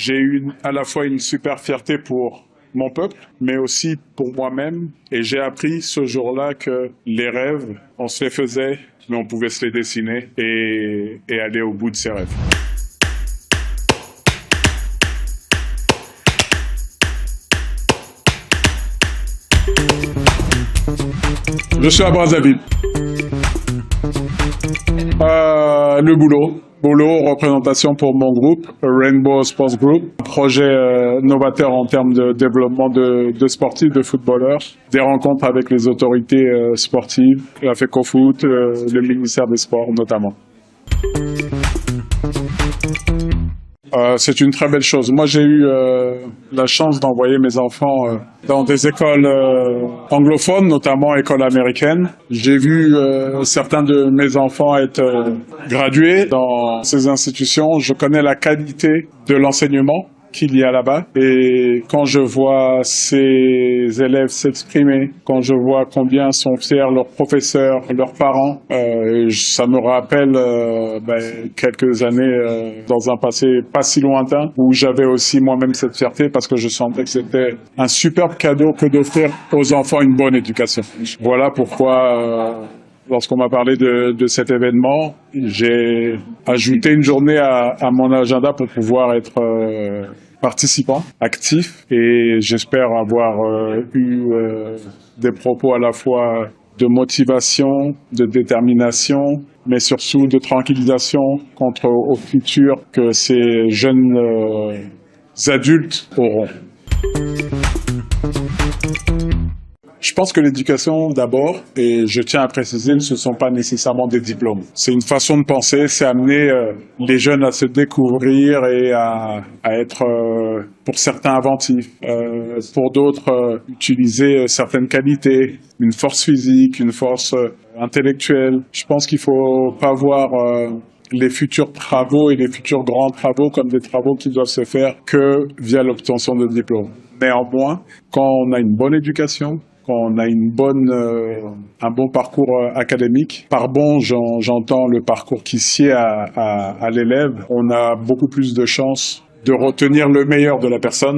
J'ai eu à la fois une super fierté pour mon peuple, mais aussi pour moi-même. Et j'ai appris ce jour-là que les rêves, on se les faisait, mais on pouvait se les dessiner et aller au bout de ses rêves. Je suis à Brazzaville. Le boulot, représentation pour mon groupe, Rainbow Sports Group, projet novateur en termes de développement de sportifs, de footballeurs, des rencontres avec les autorités sportives, la FECOFOOT, le ministère des Sports notamment. C'est une très belle chose. Moi, j'ai eu la chance d'envoyer mes enfants dans des écoles anglophones, notamment écoles américaines. J'ai vu certains de mes enfants être gradués dans ces institutions. Je connais la qualité de l'enseignement qu'il y a là-bas. Et quand je vois ces élèves s'exprimer, quand je vois combien sont fiers leurs professeurs, leurs parents, ça me rappelle quelques années dans un passé pas si lointain où j'avais aussi moi-même cette fierté parce que je sentais que c'était un superbe cadeau que d'offrir aux enfants une bonne éducation. Voilà pourquoi lorsqu'on m'a parlé de cet événement, j'ai ajouté une journée à mon agenda pour pouvoir être participant, actif, et j'espère avoir eu des propos à la fois de motivation, de détermination, mais surtout de tranquillisation au futur que ces jeunes adultes auront. Je pense que l'éducation, d'abord, et je tiens à préciser, ce ne sont pas nécessairement des diplômes. C'est une façon de penser, c'est amener les jeunes à se découvrir et à être, pour certains, inventifs. Pour d'autres, utiliser certaines qualités, une force physique, une force intellectuelle. Je pense qu'il faut pas voir les futurs travaux et les futurs grands travaux comme des travaux qui doivent se faire que via l'obtention de diplômes. Néanmoins, quand on a une bonne éducation, quand on a un bon parcours académique. Par bon, j'entends le parcours qui sied à l'élève. On a beaucoup plus de chances de retenir le meilleur de la personne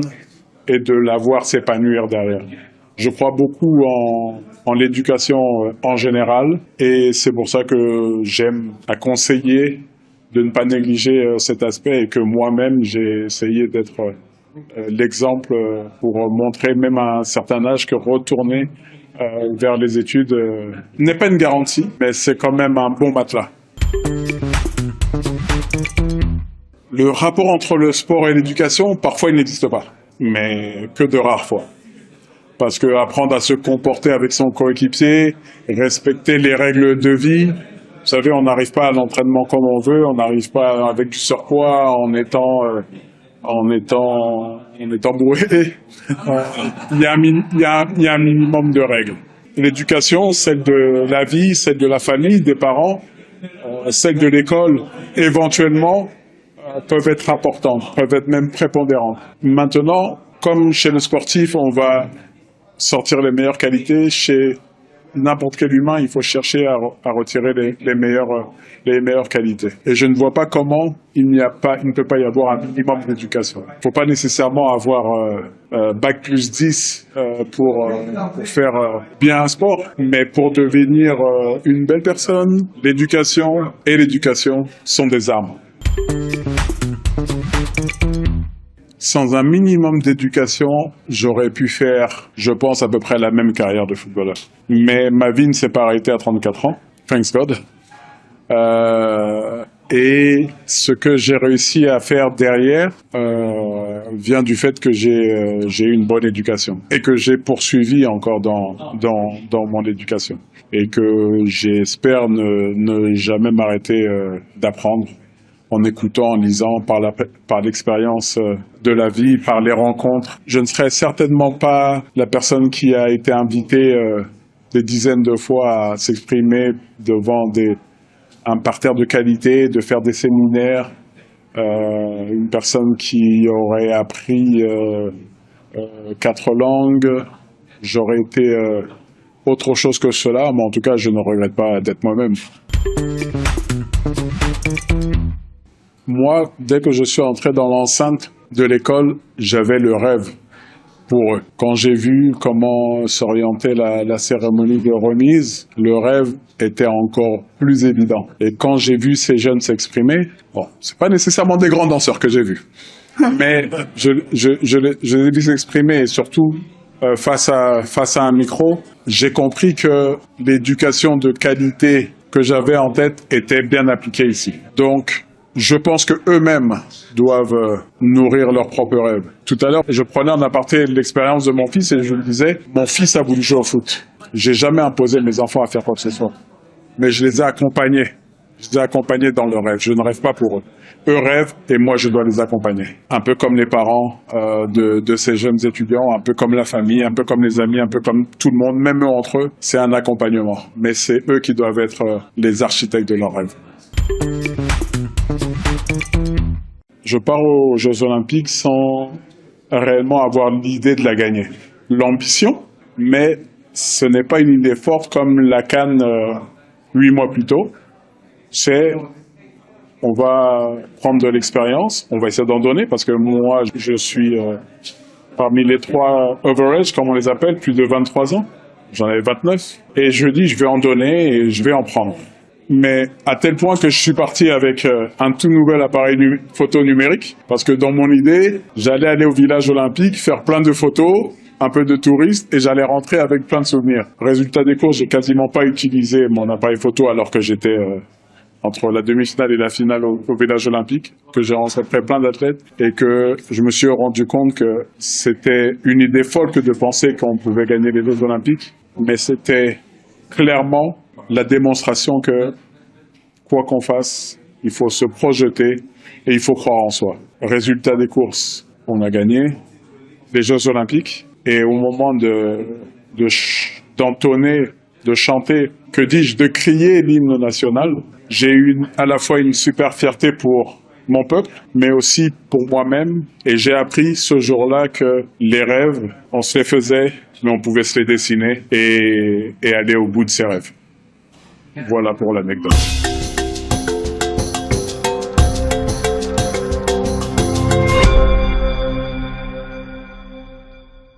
et de la voir s'épanouir derrière. Je crois beaucoup en l'éducation en général et c'est pour ça que j'aime à conseiller de ne pas négliger cet aspect et que moi-même j'ai essayé d'être l'exemple pour montrer même à un certain âge que retourner vers les études n'est pas une garantie, mais c'est quand même un bon matelas. Le rapport entre le sport et l'éducation, parfois il n'existe pas, mais que de rares fois. Parce que apprendre à se comporter avec son coéquipier, respecter les règles de vie, vous savez, on n'arrive pas à l'entraînement comme on veut, on n'arrive pas avec du surpoids en étant bourré. Il y a un minimum de règles. L'éducation, celle de la vie, celle de la famille, des parents, celle de l'école, éventuellement, peuvent être importantes, peuvent être même prépondérantes. Maintenant, comme chez le sportif, on va sortir les meilleures qualités. Chez n'importe quel humain, il faut chercher à retirer les meilleures qualités. Et je ne vois pas comment il ne peut pas y avoir un minimum d'éducation. Il ne faut pas nécessairement avoir bac plus 10 pour faire bien un sport, mais pour devenir une belle personne, l'éducation et l'éducation sont des armes. Sans un minimum d'éducation, j'aurais pu faire, je pense, à peu près la même carrière de footballeur. Mais ma vie ne s'est pas arrêtée à 34 ans, thanks God. Et ce que j'ai réussi à faire derrière vient du fait que j'ai eu une bonne éducation et que j'ai poursuivi encore dans mon éducation et que j'espère ne jamais m'arrêter d'apprendre. En écoutant, en lisant, par l'expérience de la vie, par les rencontres. Je ne serai certainement pas la personne qui a été invitée des dizaines de fois à s'exprimer devant un parterre de qualité, de faire des séminaires, une personne qui aurait appris 4 langues. J'aurais été autre chose que cela, mais en tout cas, je ne regrette pas d'être moi-même. Moi, dès que je suis entré dans l'enceinte de l'école, j'avais le rêve pour eux. Quand j'ai vu comment s'orientait la cérémonie de remise, le rêve était encore plus évident. Et quand j'ai vu ces jeunes s'exprimer, bon, c'est pas nécessairement des grands danseurs que j'ai vus, mais je les ai vus s'exprimer et surtout face à un micro, j'ai compris que l'éducation de qualité que j'avais en tête était bien appliquée ici. Donc, je pense que eux-mêmes doivent nourrir leurs propres rêves. Tout à l'heure, je prenais en aparté l'expérience de mon fils et je lui disais, mon fils a voulu jouer au foot. J'ai jamais imposé mes enfants à faire quoi que ce soit. Mais je les ai accompagnés. Je les ai accompagnés dans leurs rêves. Je ne rêve pas pour eux. Eux rêvent et moi je dois les accompagner. Un peu comme les parents de ces jeunes étudiants, un peu comme la famille, un peu comme les amis, un peu comme tout le monde, même eux entre eux. C'est un accompagnement. Mais c'est eux qui doivent être les architectes de leurs rêves. Je pars aux Jeux Olympiques sans réellement avoir l'idée de la gagner. L'ambition, mais ce n'est pas une idée forte comme la CAN 8 mois plus tôt. C'est, on va prendre de l'expérience, on va essayer d'en donner parce que moi, je suis parmi les 3 overage, comme on les appelle, plus de 23 ans. J'en avais 29. Et je dis, je vais en donner et je vais en prendre. Mais à tel point que je suis parti avec un tout nouvel appareil photo numérique, parce que dans mon idée, j'allais aller au village olympique, faire plein de photos, un peu de touristes, et j'allais rentrer avec plein de souvenirs. Résultat des courses, j'ai quasiment pas utilisé mon appareil photo alors que j'étais entre la demi-finale et la finale au village olympique, que j'ai rencontré plein d'athlètes, et que je me suis rendu compte que c'était une idée folle que de penser qu'on pouvait gagner les Jeux olympiques, mais c'était clairement la démonstration que, quoi qu'on fasse, il faut se projeter et il faut croire en soi. Résultat des courses, on a gagné les Jeux Olympiques et au moment d'entonner, de chanter, que dis-je, de crier l'hymne national, j'ai eu à la fois une super fierté pour mon peuple, mais aussi pour moi-même. Et j'ai appris ce jour-là que les rêves, on se les faisait, mais on pouvait se les dessiner et aller au bout de ses rêves. Voilà pour l'anecdote.